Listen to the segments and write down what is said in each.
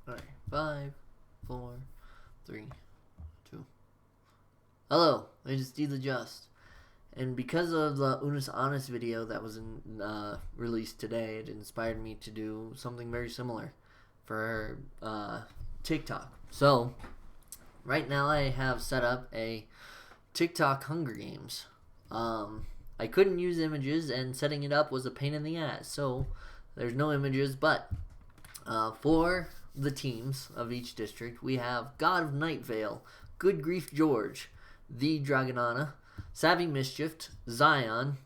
Alright, 5, 4, 3, 2. Hello, it is D the Just. And because of the Unus Annus video that was released today, it inspired me to do something very similar for TikTok. So, right now I have set up a TikTok Hunger Games. I couldn't use images, and setting it up was a pain in the ass. So, there's no images, but for the teams of each district, we have God of Night Vale, Good Grief George, The Dragonana, Savvy Mischief, Zion,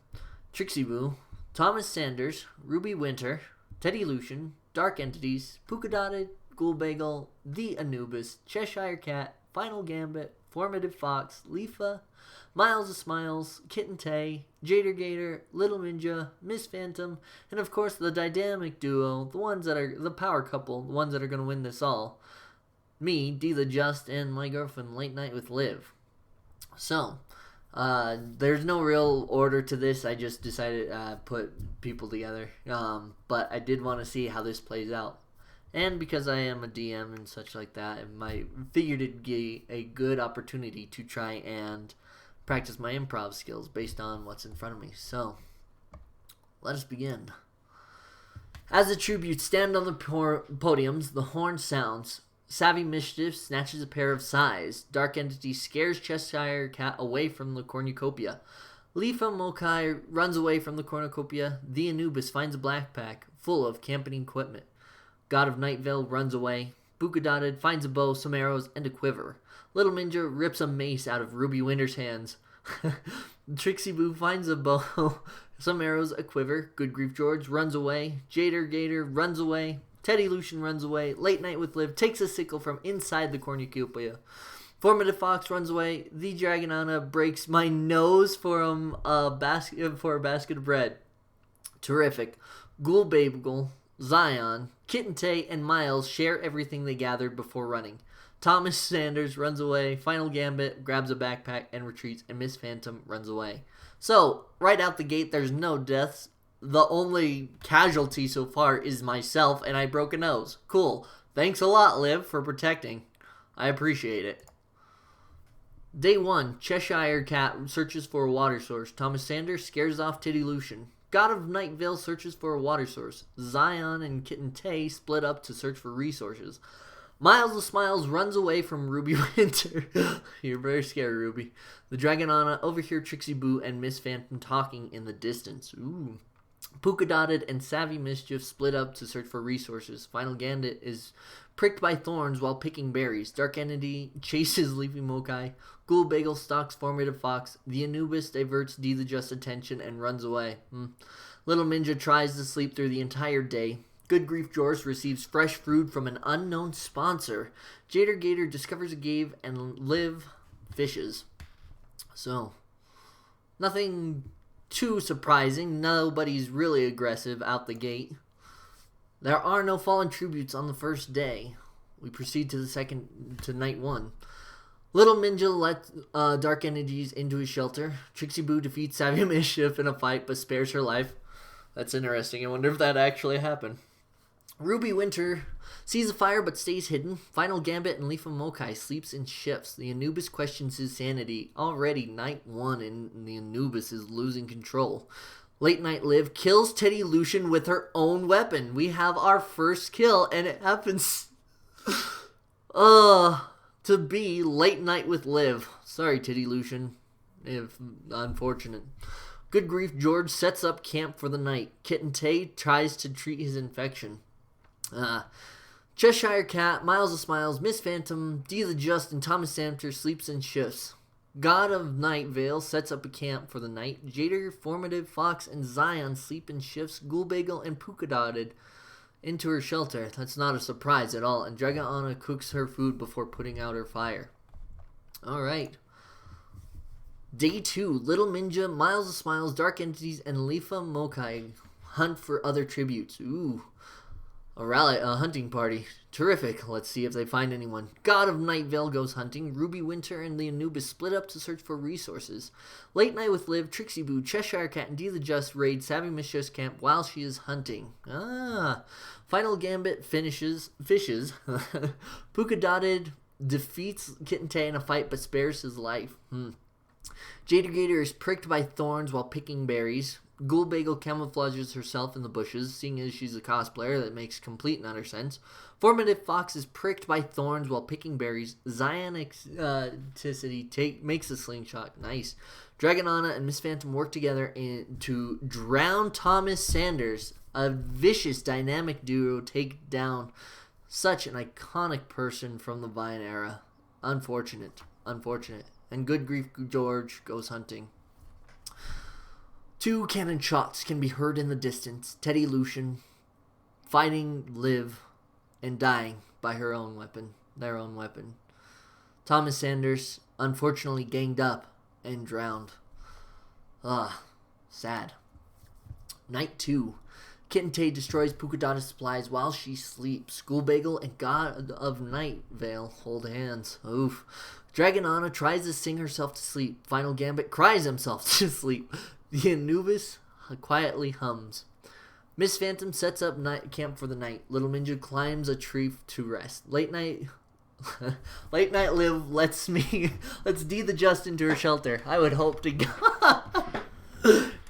Trixie Boo, Thomas Sanders, Ruby Winter, Teddy Lucian, Dark Entities, Polka Dotted, Ghoul Bagel, The Anubis, Cheshire Cat, Final Gambit, Formative Fox, Leafa, Miles of Smiles, Kitten Tay, Jader Gator, Little Ninja, Miss Phantom, and of course the dynamic duo, the ones that are the power couple, the ones that are going to win this all. Me, D the Just, and my girlfriend Late Night with Liv. So, there's no real order to this. I just decided to put people together. But I did want to see how this plays out. And because I am a DM and such like that, I figured it'd be a good opportunity to try and practice my improv skills based on what's in front of me. So, let us begin. As the tributes stand on the podiums, the horn sounds. Savvy Mischief snatches a pair of sais. Dark Entity scares Cheshire Cat away from the cornucopia. Leafa Mokai runs away from the cornucopia. The Anubis finds a backpack full of camping equipment. God of Night Vale runs away. Polka Dotted finds a bow, some arrows, and a quiver. Little Ninja rips a mace out of Ruby Winter's hands. Trixie Boo finds a bow, some arrows, a quiver. Good Grief George runs away. Jader Gator runs away. Teddy Lucian runs away. Late Night with Liv takes a sickle from inside the cornucopia. Formative Fox runs away. The Dragonana breaks my nose for a basket of bread. Terrific. Ghoul Bagel, Zion, Kitten Tay, and Miles share everything they gathered before running. Thomas Sanders runs away. Final Gambit grabs a backpack and retreats, and Miss Phantom runs away. So, right out the gate, there's no deaths. The only casualty so far is myself, and I broke a nose. Cool. Thanks a lot, Liv, for protecting. I appreciate it. Day 1, Cheshire Cat searches for a water source. Thomas Sanders scares off Teddy Lucian. God of Night Vale searches for a water source. Zion and Kitten Tay split up to search for resources. Miles of Smiles runs away from Ruby Winter. You're very scared, Ruby. The Dragonana overhear Trixie Boo and Miss Phantom talking in the distance. Ooh. Polka Dotted and Savvy Mischief split up to search for resources. Final Gambit is pricked by thorns while picking berries. Dark Entity chases Leafy Mokai. Ghoul Bagel stalks Formative Fox. The Anubis diverts D the Just attention and runs away. Little Ninja tries to sleep through the entire day. Good Grief George receives fresh food from an unknown sponsor. Jader Gator discovers a cave and Liv fishes. So, nothing too surprising. Nobody's really aggressive out the gate. There are no fallen tributes on the first day. We proceed to night 1. Little Ninja lets Dark Entities into his shelter. Trixie Boo defeats Savvy Mischief in a fight but spares her life. That's interesting. I wonder if that actually happened. Ruby Winter sees a fire but stays hidden. Final Gambit and Leafa Mokai sleeps in shifts. The Anubis questions his sanity. Already night 1 and the Anubis is losing control. Late Night Liv kills Teddy Lucian with her own weapon. We have our first kill, and it happens to be Late Night with Liv. Sorry, Teddy Lucian. If unfortunate. Good Grief George sets up camp for the night. Kitten Tay tries to treat his infection. Cheshire Cat, Miles of Smiles, Miss Phantom, D the Just, and Thomas Sanders sleeps in shifts. God of Night Vale sets up a camp for the night. Jader, Formative Fox, and Zion sleep in shifts. Ghoul Bagel and Polka Dotted into her shelter. That's not a surprise at all. And Dragonana cooks her food before putting out her fire. Alright. Day 2, Little Ninja, Miles of Smiles, Dark Entities, and Leafa Mokai hunt for other tributes. Ooh. A hunting party. Terrific. Let's see if they find anyone. God of Night Vale goes hunting. Ruby Winter and the Anubis split up to search for resources. Late Night with Liv, Trixie Boo, Cheshire Cat, and Dee the Just raid Savvy Mischief's camp while she is hunting. Final Gambit fishes. Puka Dotted defeats Kitten Tay in a fight but spares his life. Jader Gator is pricked by thorns while picking berries. Ghoul Bagel camouflages herself in the bushes, seeing as she's a cosplayer. That makes complete and utter sense. Formative Fox is pricked by thorns while picking berries. Zionicity makes a slingshot. Nice. Dragonana and Miss Phantom work together to drown Thomas Sanders. A vicious dynamic duo take down such an iconic person from the Vine era. Unfortunate. And Good Grief George goes hunting. 2 cannon shots can be heard in the distance. Teddy Lucian fighting Liv and dying by their own weapon. Thomas Sanders unfortunately ganged up and drowned. Sad. Night 2. Kitten Tay destroys Puka Dotta's supplies while she sleeps. Ghoul Bagel and God of Night Vale hold hands. Oof. Dragonana tries to sing herself to sleep. Final Gambit cries himself to sleep. The Anubis quietly hums. Miss Phantom sets up camp for the night. Little Ninja climbs a tree to rest. Late night Liv lets Dee the Just into her shelter. I would hope to God.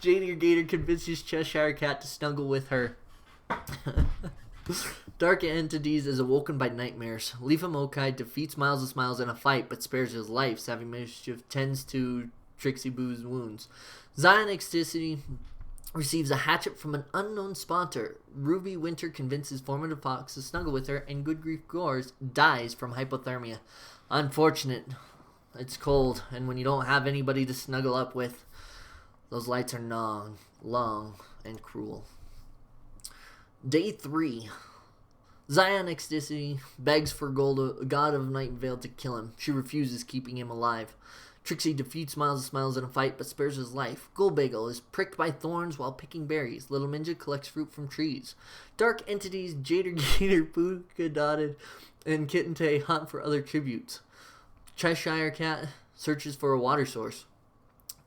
Jader Gator convinces Cheshire Cat to snuggle with her. Dark Entities is awoken by nightmares. Leafa Mokai defeats Miles of Smiles in a fight but spares his life. Savvy Mischief tends to Trixie Boo's wounds. Zion Ecstasy receives a hatchet from an unknown sponsor. Ruby Winter convinces Formative Fox to snuggle with her, and Good Grief Gores dies from hypothermia. Unfortunate. It's cold, and when you don't have anybody to snuggle up with, those lights are long, and cruel. Day 3. Zion Ecstasy begs for God of Night Vale to kill him. She refuses, keeping him alive. Trixie defeats Miles of Smiles in a fight but spares his life. Ghoul Bagel is pricked by thorns while picking berries. Little Ninja collects fruit from trees. Dark Entities, Jader Gator, Puka Dotted, and Kitten Tay hunt for other tributes. Cheshire Cat searches for a water source.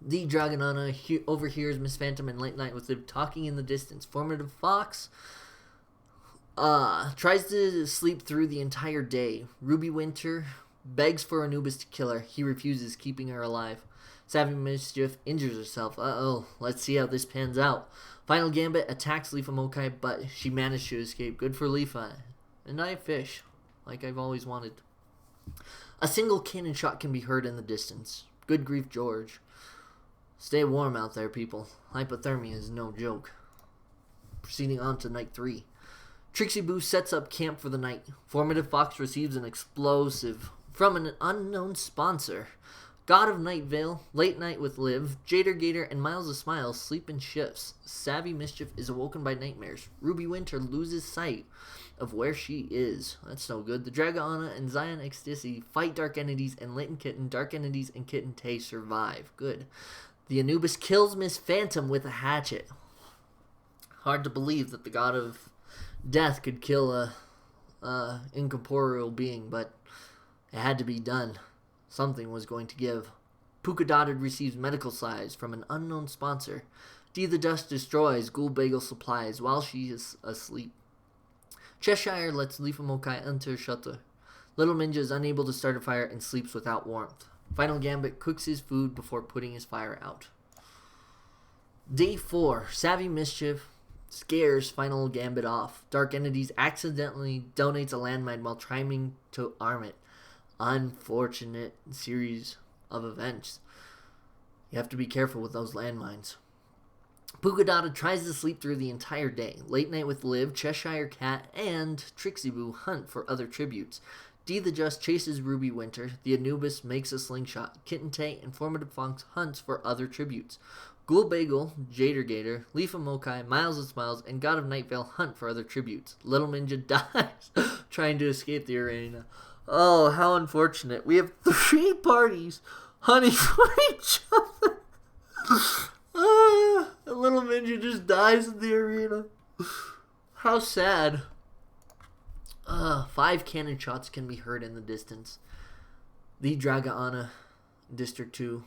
The Dragonana overhears Miss Phantom and Late Night with Liv talking in the distance. Formative Fox tries to sleep through the entire day. Ruby Winter begs for Anubis to kill her. He refuses, keeping her alive. Savvy Mischief injures herself. Let's see how this pans out. Final Gambit attacks Leafa Mokai, but she managed to escape. Good for Leafa. And I fish, like I've always wanted. A single cannon shot can be heard in the distance. Good Grief George. Stay warm out there, people. Hypothermia is no joke. Proceeding on to night 3. Trixie Boo sets up camp for the night. Formative Fox receives an explosive from an unknown sponsor. God of Night Vale, Late Night with Liv, Jader Gator, and Miles of Smiles sleep in shifts. Savvy Mischief is awoken by nightmares. Ruby Winter loses sight of where she is. That's no good. The Dragonana and Zion Ecstasy fight Dark Entities and Litten Kitten. Dark Entities and Kitten Tay survive. Good. The Anubis kills Miss Phantom with a hatchet. Hard to believe that the God of Death could kill a incorporeal being, but it had to be done. Something was going to give. Puka Dotted receives medical supplies from an unknown sponsor. Dee the Dust destroys Ghoul Bagel supplies while she is asleep. Cheshire lets Leafa Mokai enter her shelter. Little Ninja is unable to start a fire and sleeps without warmth. Final Gambit cooks his food before putting his fire out. Day 4. Savvy Mischief scares Final Gambit off. Dark Entities accidentally donates a landmine while trying to arm it. Unfortunate series of events. You have to be careful with those landmines. Puka Dotted tries to sleep through the entire day. Late Night with Liv, Cheshire Cat, and Trixie Boo hunt for other tributes. Dee the Just chases Ruby Winter. The Anubis makes a slingshot. Kitten Tay and Formative Fox hunts for other tributes. Ghoul Bagel, Jader Gator, Leafa Mokai, Miles of Smiles, and God of Night Vale hunt for other tributes. Little Ninja dies trying to escape the arena. Oh, how unfortunate. We have 3 parties hunting for each other. A Little Ninja just dies in the arena. How sad. 5 cannon shots can be heard in the distance. The Dragaana, District 2.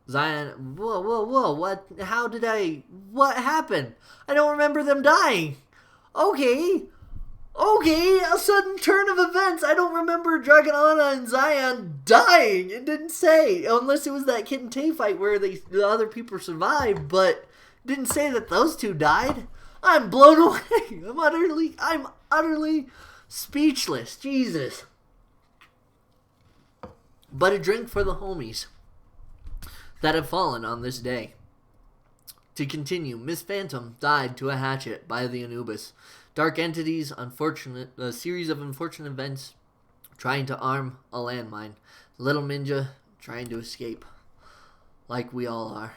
Zion. Whoa. What? How did I. What happened? I don't remember them dying. Okay, a sudden turn of events. I don't remember Dragaana and Zion dying. It didn't say. Unless it was that Kit and Tay fight where the other people survived, but it didn't say that those two died. I'm blown away. I'm utterly speechless. Jesus. But a drink for the homies that have fallen on this day. To continue, Miss Phantom died to a hatchet by the Anubis. Dark entities, a series of unfortunate events, trying to arm a landmine. Little Minja trying to escape, like we all are.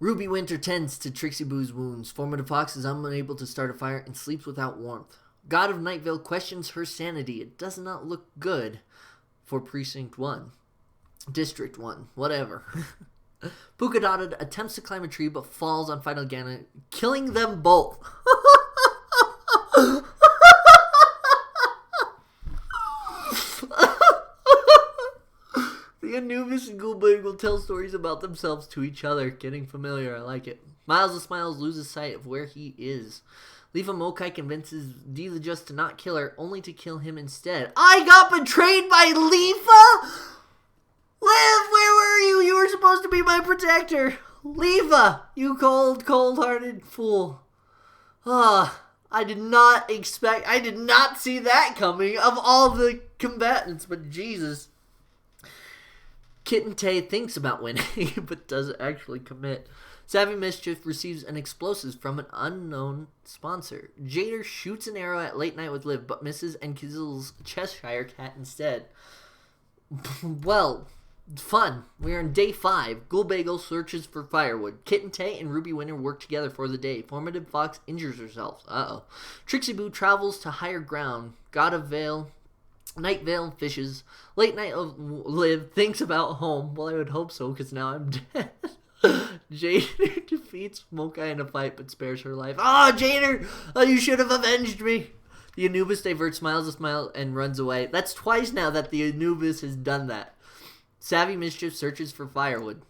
Ruby Winter tends to Trixie Boo's wounds. Formative Fox is unable to start a fire and sleeps without warmth. God of Night Vale questions her sanity. It does not look good for Precinct 1. District 1. Whatever. Puka Dotted attempts to climb a tree but falls on Final Ganon, killing them both. The Anubis and Ghoulblade will tell stories about themselves to each other. Getting familiar, I like it. Miles of Smiles loses sight of where he is. Leafa Mokai convinces D the Just to not kill her, only to kill him instead. I got betrayed by Leafa? Liv, where were you? You were supposed to be my protector. Leafa, you cold-hearted fool. I did not see that coming of all the combatants, but Jesus. Kit and Tay thinks about winning, but doesn't actually commit. Savvy Mischief receives an explosive from an unknown sponsor. Jader shoots an arrow at Late Night with Liv, but misses and kills Cheshire Cat instead. Well, fun. We are in day 5. Ghoulbagel searches for firewood. Kit and Tay and Ruby Winter work together for the day. Formative Fox injures herself. Trixie Boo travels to higher ground. God of Vale, Night Vale fishes. Late Night of Liv thinks about home. Well, I would hope so, because now I'm dead. Jader defeats Mokai in a fight, but spares her life. Jader! You should have avenged me! The Anubis diverts Smiles a Smile and runs away. That's twice now that the Anubis has done that. Savvy Mischief searches for firewood.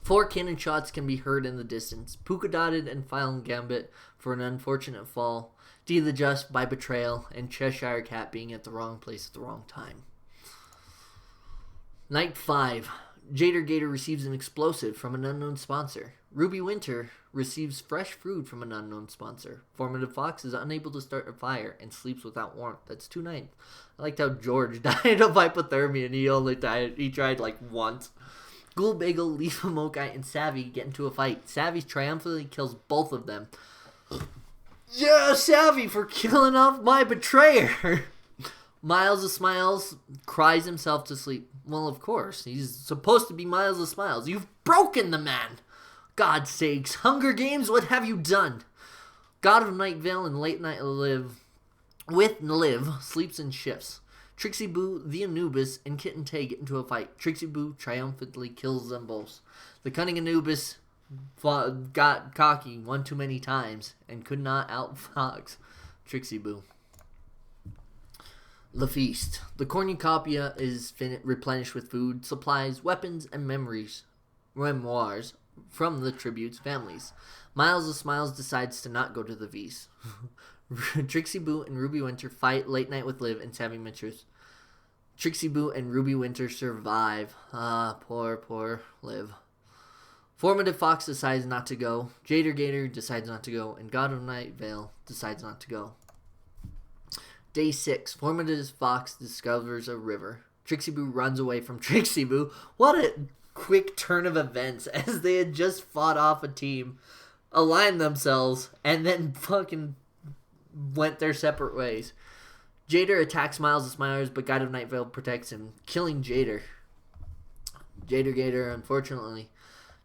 4 cannon shots can be heard in the distance. Puka Dotted and Final Gambit for an unfortunate fall. D the Just by betrayal, and Cheshire Cat being at the wrong place at the wrong time. Night 5. Jader Gator receives an explosive from an unknown sponsor. Ruby Winter receives fresh food from an unknown sponsor. Formative Fox is unable to start a fire and sleeps without warmth. That's 2 nights. I liked how George died of hypothermia and he tried like once. Ghoulbagel, Leafa Mokai, and Savvy get into a fight. Savvy triumphantly kills both of them. Yeah, Savvy for killing off my betrayer. Miles of Smiles cries himself to sleep. Well, of course. He's supposed to be Miles of Smiles. You've broken the man. God's sakes. Hunger Games, what have you done? God of Night Vale and Late Night Liv sleeps and shifts. Trixie Boo, the Anubis, and Kit and Tay get into a fight. Trixie Boo triumphantly kills them both. The cunning Anubis got cocky one too many times and could not outfox Trixie Boo. The Feast. The cornucopia is replenished with food, supplies, weapons, and memoirs from the tribute's families. Miles of Smiles decides to not go to the feast. Trixie Boo and Ruby Winter fight Late Night with Liv and Savvy Mitchers. Trixie Boo and Ruby Winter survive. Poor Liv. Formative Fox decides not to go. Jader Gator decides not to go. And God of Night Vale decides not to go. Day 6. Formative Fox discovers a river. Trixie Boo runs away from Trixie Boo. What a quick turn of events, as they had just fought off a team, aligned themselves, and then fucking went their separate ways. Jader attacks Miles of Smiles, but God of Night Vale protects him, killing Jader. Jader Gator, unfortunately,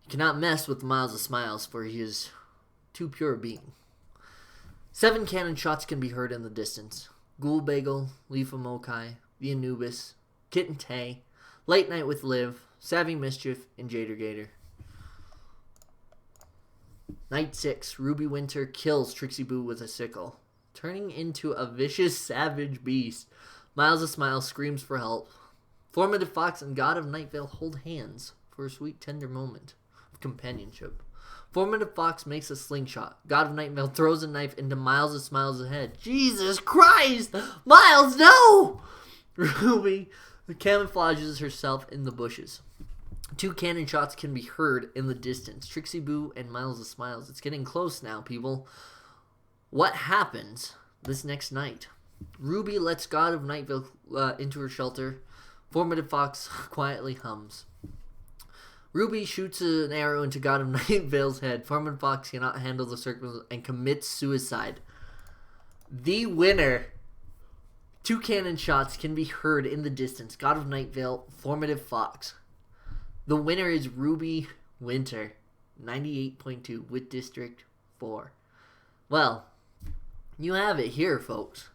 cannot mess with Miles of Smiles, for he is too pure a being. 7 cannon shots can be heard in the distance. Ghoulbagel, Leafa Mokai, the Anubis, Kit and Tay, Late Night with Liv, Savvy Mischief, and Jader Gator. Night 6. Ruby Winter kills Trixie Boo with a sickle. turning into a vicious, savage beast. Miles of Smiles screams for help. Formative Fox and God of Night Vale hold hands for a sweet, tender moment of companionship. Formative Fox makes a slingshot. God of Night Vale throws a knife into Miles of Smiles' head. Jesus Christ! Miles, no! Ruby camouflages herself in the bushes. 2 cannon shots can be heard in the distance. Trixie Boo and Miles of Smiles. It's getting close now, people. What happens this next night? Ruby lets God of Night Vale into her shelter. Formative Fox quietly hums. Ruby shoots an arrow into God of Night Vale's head. Formative Fox cannot handle the circumstances and commits suicide. The winner. 2 cannon shots can be heard in the distance. God of Night Vale, Formative Fox. The winner is Ruby Winter, 98.2 with District 4. Well, you have it here, folks.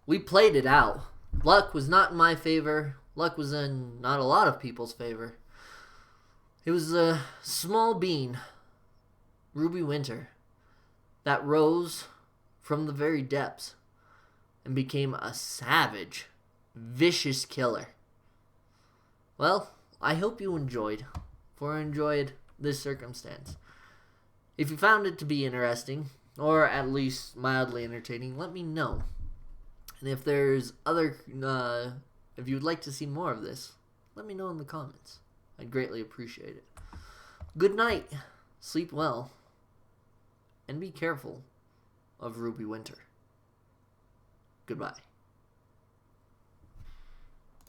We played it out. Luck was not in my favor. Luck was in not a lot of people's favor. It was a small bean, Ruby Winter, that rose from the very depths and became a savage, vicious killer. Well, I hope you enjoyed this circumstance. If you found it to be interesting, or at least mildly entertaining, let me know. And if there's if you would like to see more of this, let me know in the comments. I'd greatly appreciate it. Good night, sleep well, and be careful of Ruby Winter. Goodbye.